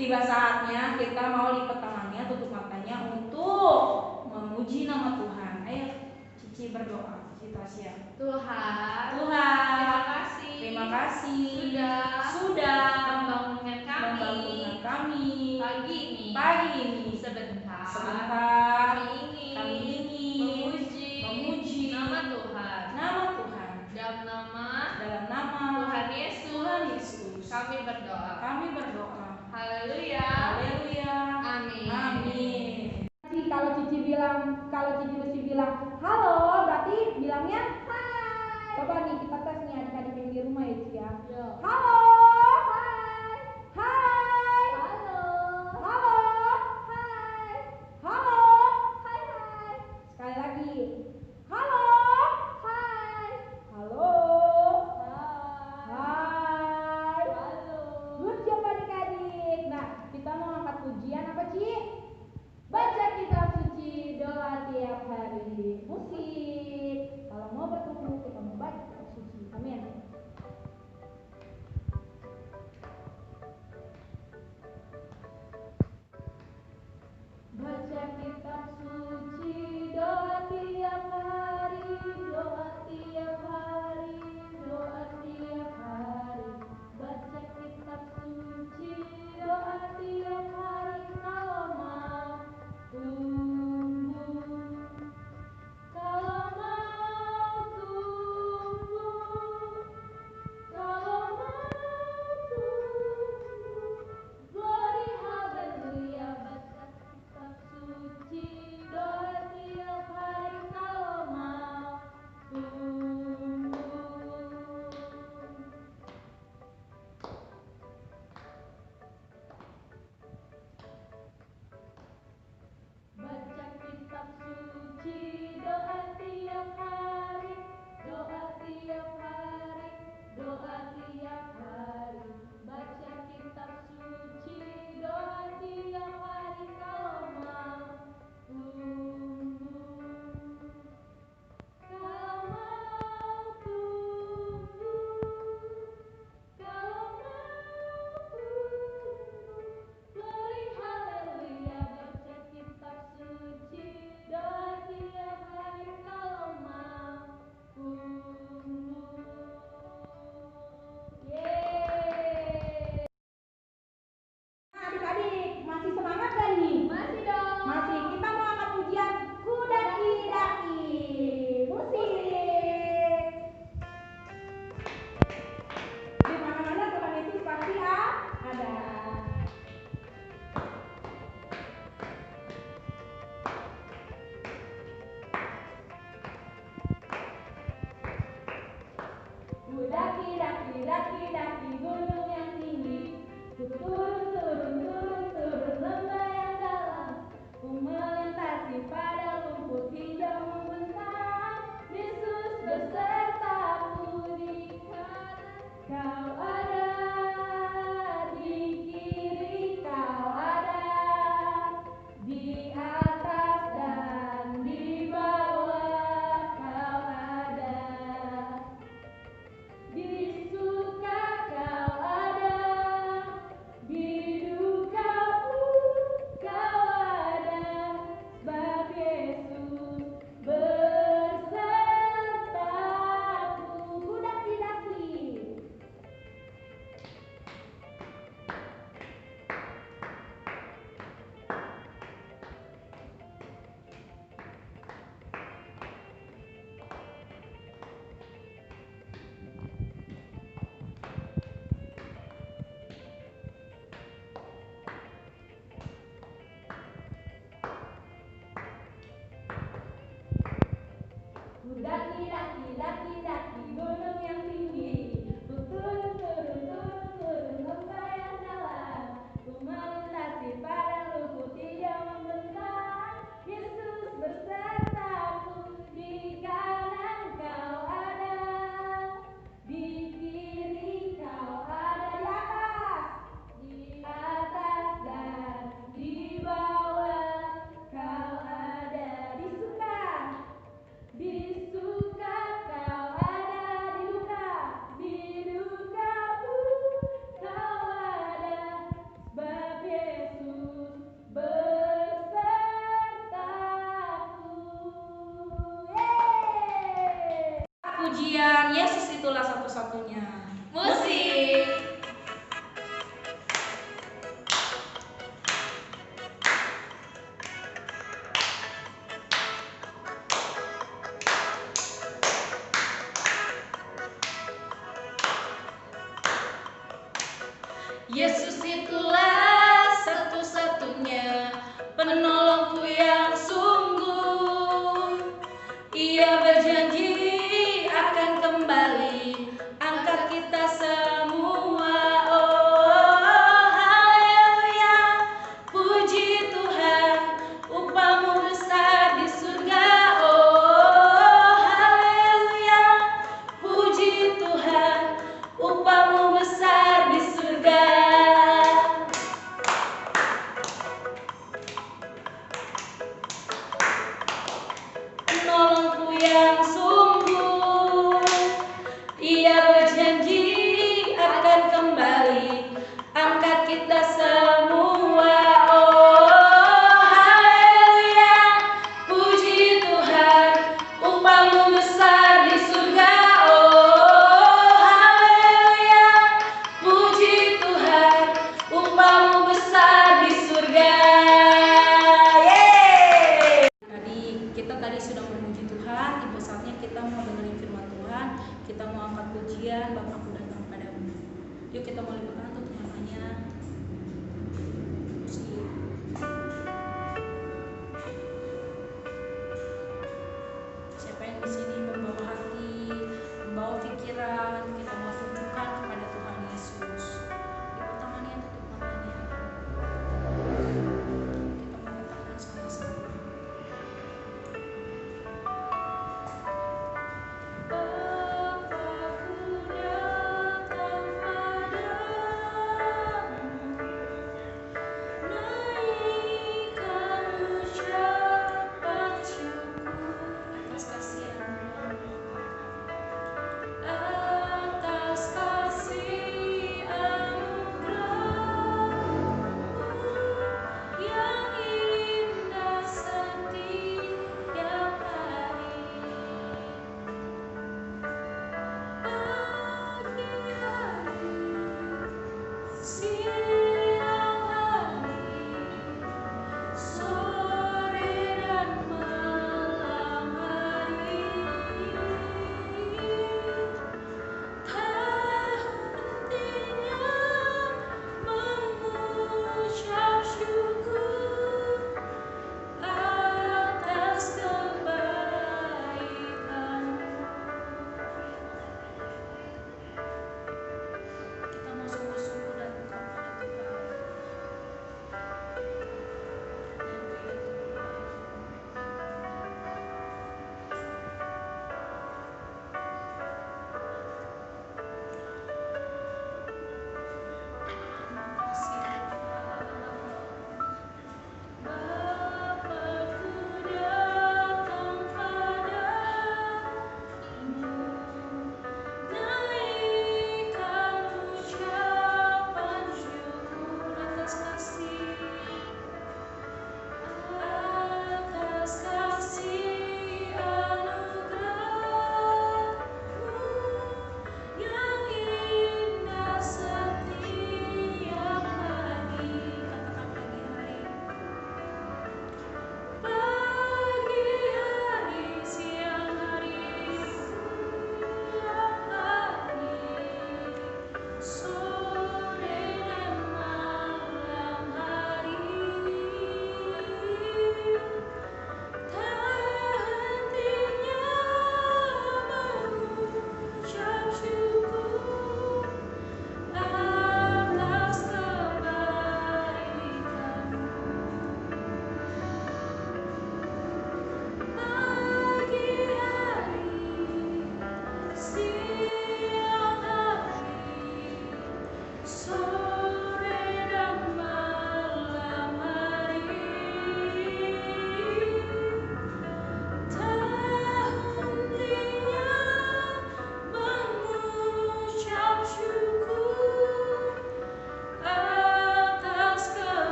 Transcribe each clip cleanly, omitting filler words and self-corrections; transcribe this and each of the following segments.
tiba saatnya kita mau lipat tangannya, tutup matanya untuk memuji nama Tuhan. Ayo Cici berdoa, Cici Tasya. Tuhan, terima kasih sudah membangunkan kami pagi ini. Sebentar kami ingin memuji nama Tuhan. Dalam nama Tuhan Yesus kami berdoa. Haleluya. Amin. Kalau Cici bilang halo, berarti bilangnya hai. Coba nih kita tes nih adik-adik yang di rumah ya Cici ya. Halo, hai, hai, halo, hai, halo, hai. Sekali lagi, halo, hai, halo, hai, halo. Good job adik-adik. Nah, satu-satunya. Musik. Yesus itulah satu-satunya penolongku yang sungguh. Ia berjanji akan kembali angkat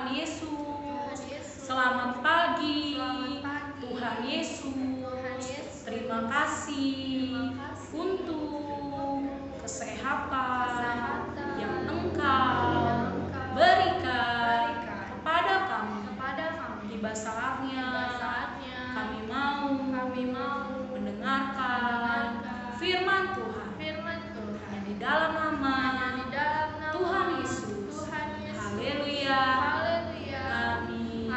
Tuhan Yesus. Selamat pagi, Tuhan Yesus. Terima kasih untuk kesehatan yang Engkau berikan kepada kami. Tiba saatnya kami mau mendengarkan firman Tuhan. Hanya di dalam nama Tuhan Yesus. Haleluya. Amin.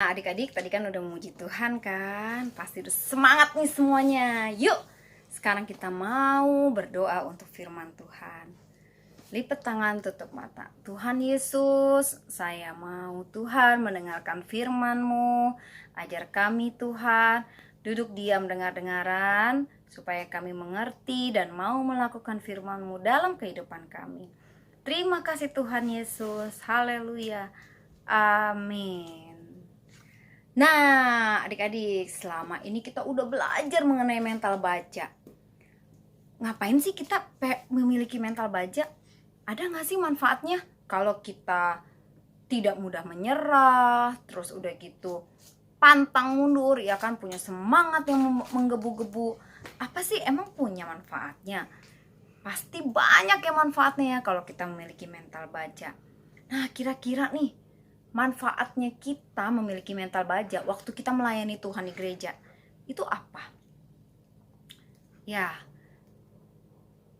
Nah, adik-adik tadi kan udah memuji Tuhan kan? Pasti udah semangat nih semuanya. Yuk, sekarang kita mau berdoa untuk firman Tuhan. Lipat tangan, tutup mata. Tuhan Yesus, saya mau Tuhan mendengarkan firman-Mu. Ajar kami Tuhan, duduk diam dengar-dengaran, supaya kami mengerti dan mau melakukan firman-Mu dalam kehidupan kami. Terima kasih Tuhan Yesus. Haleluya. Amin. Nah, adik-adik, selama ini kita udah belajar mengenai mental baja. Ngapain sih kita memiliki mental baja? Ada gak sih manfaatnya? Kalau kita tidak mudah menyerah, terus udah gitu pantang mundur, ya kan, punya semangat yang menggebu-gebu. Apa sih emang punya manfaatnya? Pasti banyak ya manfaatnya ya kalau kita memiliki mental baja. Nah, kira-kira nih manfaatnya kita memiliki mental baja waktu kita melayani Tuhan di gereja itu apa? Ya,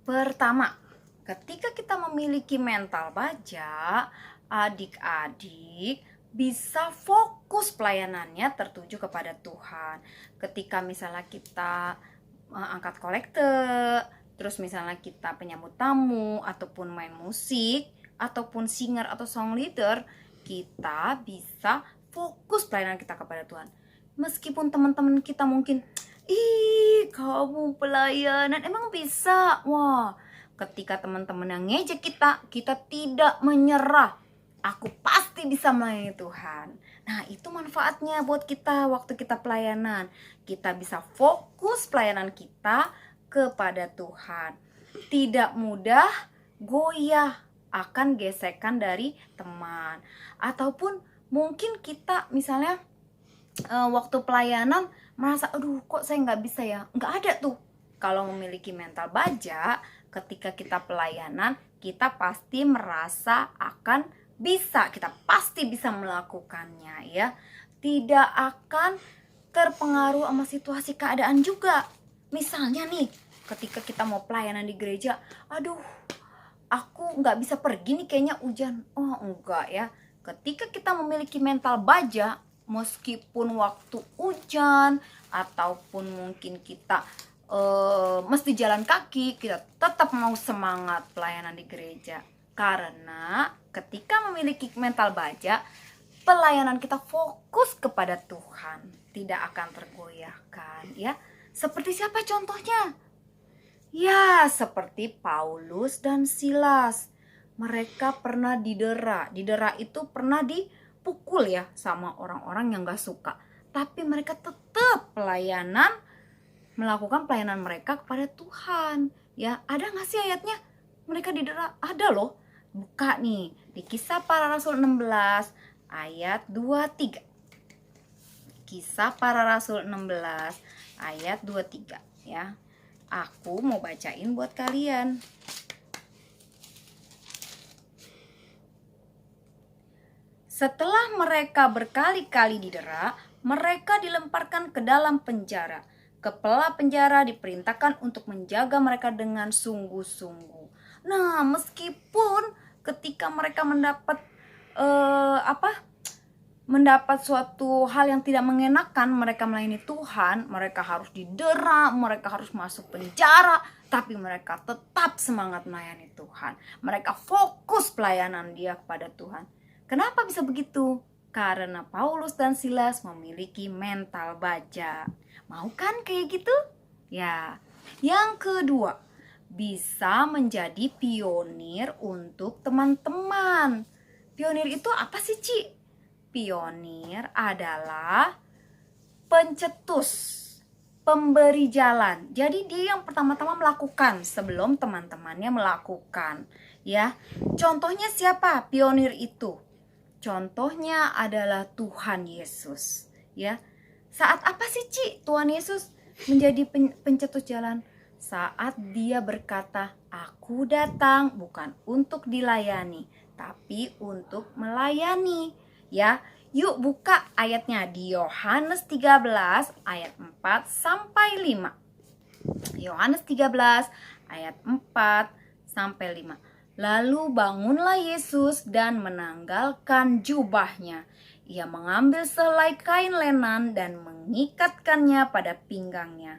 pertama, ketika kita memiliki mental baja, adik-adik bisa fokus pelayanannya tertuju kepada Tuhan. Ketika misalnya kita angkat kolekte, terus misalnya kita penyambut tamu, ataupun main musik, ataupun singer atau song leader, kita bisa fokus pelayanan kita kepada Tuhan. Meskipun teman-teman kita mungkin, ih kamu pelayanan emang bisa? Wah, ketika teman-teman yang ngejek kita tidak menyerah. Aku pasti bisa melayani Tuhan. Nah, itu manfaatnya buat kita waktu kita pelayanan. Kita bisa fokus pelayanan kita kepada Tuhan. Tidak mudah goyah akan gesekan dari teman. Ataupun mungkin kita misalnya waktu pelayanan merasa, aduh kok saya nggak bisa ya. Nggak ada tuh. Kalau memiliki mental baja, ketika kita pelayanan, kita pasti merasa akan bisa, kita pasti bisa melakukannya ya. Tidak akan terpengaruh sama situasi keadaan juga. Misalnya nih, ketika kita mau pelayanan di gereja, aduh aku nggak bisa pergi nih kayaknya hujan. Oh enggak ya, ketika kita memiliki mental baja, meskipun waktu hujan ataupun mungkin kita mesti jalan kaki, kita tetap mau semangat pelayanan di gereja. Karena ketika memiliki mental baja, pelayanan kita fokus kepada Tuhan, tidak akan tergoyahkan ya. Seperti siapa contohnya? Ya, seperti Paulus dan Silas. Mereka pernah didera. Didera itu pernah dipukul ya sama orang-orang yang gak suka. Tapi mereka tetap melakukan pelayanan mereka kepada Tuhan. Ya, ada gak sih ayatnya? Mereka didera? Ada loh. Buka nih di Kisah Para Rasul 16 ayat 23. Kisah Para Rasul 16 ayat 23 ya. Aku mau bacain buat kalian. Setelah mereka berkali-kali didera, mereka dilemparkan ke dalam penjara. Kepala penjara diperintahkan untuk menjaga mereka dengan sungguh-sungguh. Nah, meskipun ketika mereka mendapat suatu hal yang tidak mengenakan, mereka melayani Tuhan, mereka harus didera, mereka harus masuk penjara, tapi mereka tetap semangat melayani Tuhan. Mereka fokus pelayanan dia kepada Tuhan. Kenapa bisa begitu? Karena Paulus dan Silas memiliki mental baja. Mau kan kayak gitu? Ya. Yang kedua, bisa menjadi pionir untuk teman-teman. Pionir itu apa sih, Ci? Pionir adalah pencetus, pemberi jalan. Jadi dia yang pertama-tama melakukan sebelum teman-temannya melakukan. ya. Contohnya siapa pionir itu? Contohnya adalah Tuhan Yesus, ya. Saat apa sih, Ci, Tuhan Yesus menjadi pencetus jalan? Saat dia berkata, "Aku datang bukan untuk dilayani, tapi untuk melayani." Ya, yuk buka ayatnya di Yohanes 13 ayat 4 sampai 5. Yohanes 13 ayat 4 sampai 5. Lalu bangunlah Yesus dan menanggalkan jubahnya. Ia mengambil selai kain lenan dan mengikatkannya pada pinggangnya.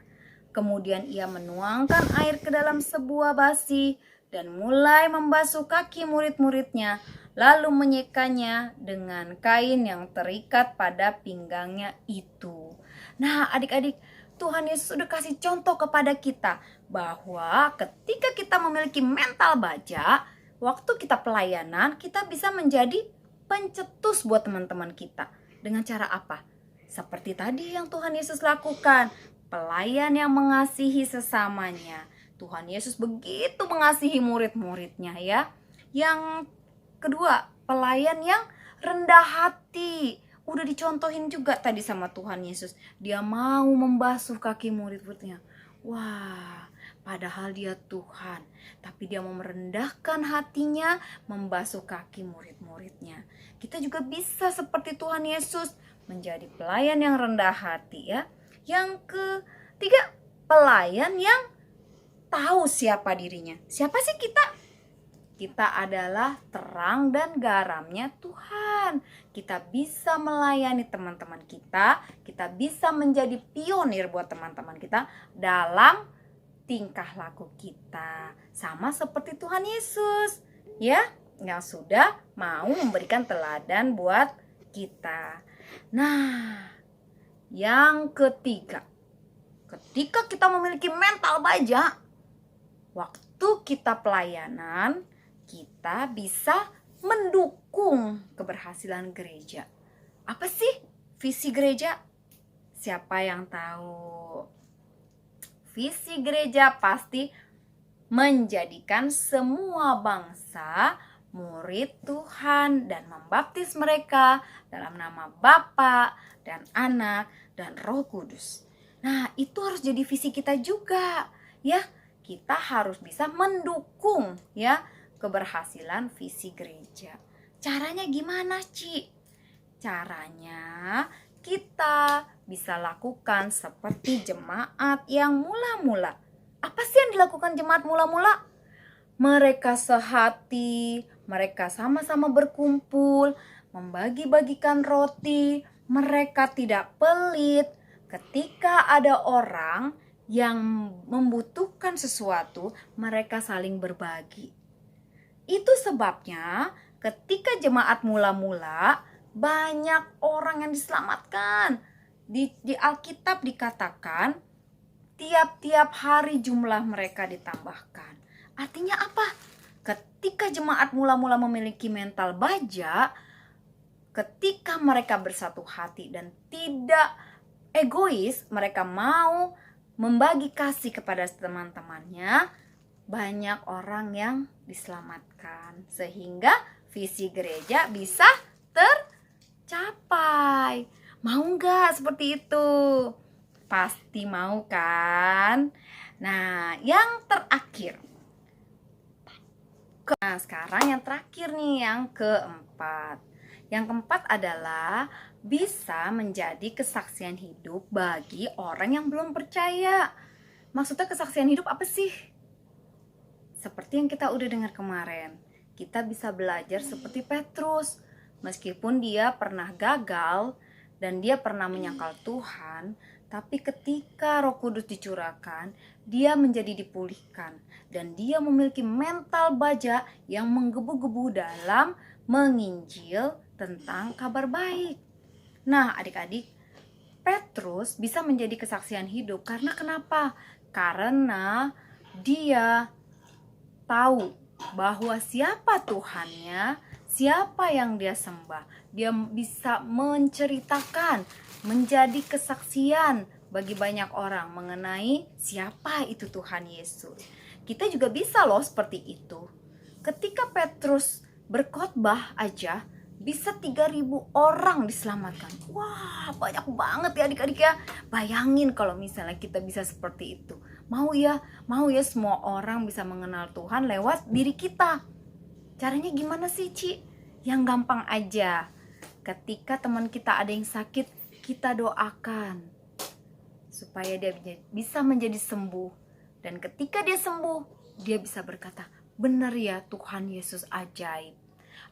Kemudian ia menuangkan air ke dalam sebuah basi dan mulai membasuh kaki murid-muridnya, lalu menyekanya dengan kain yang terikat pada pinggangnya itu. Nah, adik-adik, Tuhan Yesus sudah kasih contoh kepada kita bahwa ketika kita memiliki mental baja, waktu kita pelayanan, kita bisa menjadi pencetus buat teman-teman kita. Dengan cara apa? Seperti tadi yang Tuhan Yesus lakukan. Pelayan yang mengasihi sesamanya. Tuhan Yesus begitu mengasihi murid-muridnya, ya. Yang kedua, pelayan yang rendah hati. Udah dicontohin juga tadi sama Tuhan Yesus. Dia mau membasuh kaki murid-muridnya. Wah, padahal dia Tuhan, tapi dia mau merendahkan hatinya, membasuh kaki murid-muridnya. Kita juga bisa seperti Tuhan Yesus, menjadi pelayan yang rendah hati, ya. Yang ketiga, pelayan yang tahu siapa dirinya. Siapa sih kita? Kita adalah terang dan garamnya Tuhan. Kita bisa melayani teman-teman kita. Kita bisa menjadi pionir buat teman-teman kita dalam tingkah laku kita. Sama seperti Tuhan Yesus, ya, yang sudah mau memberikan teladan buat kita. Nah, yang ketiga, ketika kita memiliki mental baja, waktu kita pelayanan, kita bisa mendukung keberhasilan gereja. Apa sih visi gereja? Siapa yang tahu? Visi gereja pasti menjadikan semua bangsa murid Tuhan dan membaptis mereka dalam nama Bapa dan Anak dan Roh Kudus. Nah, itu harus jadi visi kita juga, ya. Kita harus bisa mendukung, ya, keberhasilan visi gereja. Caranya gimana, Ci? Caranya kita bisa lakukan seperti jemaat yang mula-mula. Apa sih yang dilakukan jemaat mula-mula? Mereka sehati, mereka sama-sama berkumpul, membagi-bagikan roti, mereka tidak pelit. Ketika ada orang yang membutuhkan sesuatu, mereka saling berbagi. Itu sebabnya ketika jemaat mula-mula, banyak orang yang diselamatkan. Di Alkitab dikatakan tiap-tiap hari jumlah mereka ditambahkan. Artinya apa? Ketika jemaat mula-mula memiliki mental baja, ketika mereka bersatu hati dan tidak egois, mereka mau membagi kasih kepada teman-temannya, banyak orang yang diselamatkan. Sehingga visi gereja bisa tercapai. Mau nggak seperti itu? Pasti mau kan? Nah, yang terakhir. Nah, sekarang yang terakhir nih, yang keempat. Yang keempat adalah bisa menjadi kesaksian hidup bagi orang yang belum percaya. Maksudnya kesaksian hidup apa sih? Seperti yang kita udah dengar kemarin, kita bisa belajar seperti Petrus. Meskipun dia pernah gagal dan dia pernah menyangkal Tuhan, tapi ketika Roh Kudus dicurahkan, dia menjadi dipulihkan. Dan dia memiliki mental baja yang menggebu-gebu dalam menginjil tentang kabar baik. Nah, adik-adik, Petrus bisa menjadi kesaksian hidup karena kenapa? Karena dia tahu bahwa siapa Tuhannya, siapa yang dia sembah. Dia bisa menceritakan, menjadi kesaksian bagi banyak orang mengenai siapa itu Tuhan Yesus. Kita juga bisa loh seperti itu. Ketika Petrus berkhotbah aja bisa 3.000 orang diselamatkan. Wah, banyak banget ya adik-adik ya. Bayangin kalau misalnya kita bisa seperti itu. Mau ya semua orang bisa mengenal Tuhan lewat diri kita. Caranya gimana sih, Ci? Yang gampang aja. Ketika teman kita ada yang sakit, kita doakan supaya dia bisa menjadi sembuh. Dan ketika dia sembuh, dia bisa berkata, benar ya, Tuhan Yesus ajaib.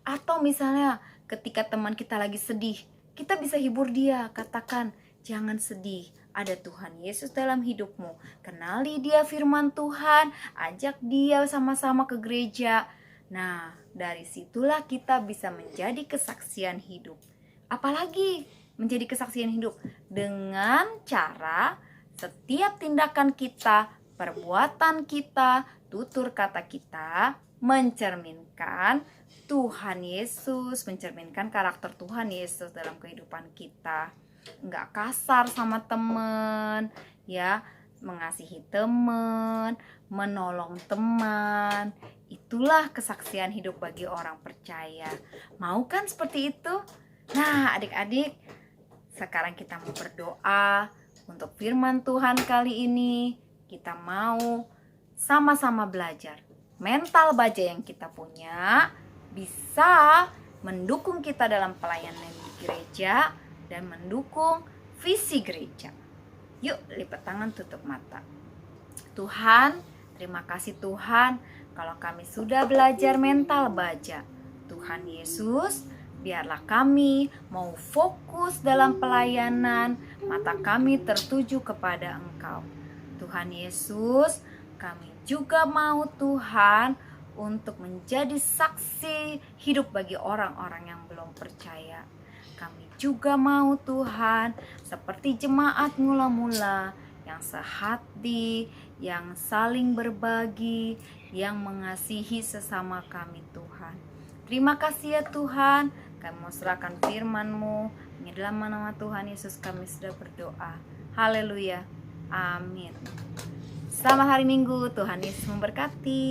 Atau misalnya ketika teman kita lagi sedih, kita bisa hibur dia, katakan, jangan sedih, ada Tuhan Yesus dalam hidupmu. Kenali dia firman Tuhan, ajak dia sama-sama ke gereja. Nah, dari situlah kita bisa menjadi kesaksian hidup. Apalagi menjadi kesaksian hidup dengan cara setiap tindakan kita, perbuatan kita, tutur kata kita mencerminkan Tuhan Yesus, mencerminkan karakter Tuhan Yesus dalam kehidupan kita. Enggak kasar sama teman, ya, mengasihi teman, menolong teman. Itulah kesaksian hidup bagi orang percaya. Mau kan seperti itu? Nah, adik-adik, sekarang kita mau berdoa untuk firman Tuhan kali ini. Kita mau sama-sama belajar. Mental baja yang kita punya bisa mendukung kita dalam pelayanan di gereja dan mendukung visi gereja. Yuk, lipat tangan, tutup mata. Tuhan, terima kasih Tuhan kalau kami sudah belajar mental baja. Tuhan Yesus, biarlah kami mau fokus dalam pelayanan, mata kami tertuju kepada Engkau. Tuhan Yesus, kami juga mau Tuhan untuk menjadi saksi hidup bagi orang-orang yang belum percaya. Kami juga mau Tuhan seperti jemaat mula-mula yang sehati, yang saling berbagi, yang mengasihi sesama kami Tuhan. Terima kasih ya Tuhan, kami mau serahkan firman-Mu. Di dalam nama Tuhan Yesus kami sudah berdoa. Haleluya. Amin. Selamat hari Minggu, Tuhan Yesus memberkati.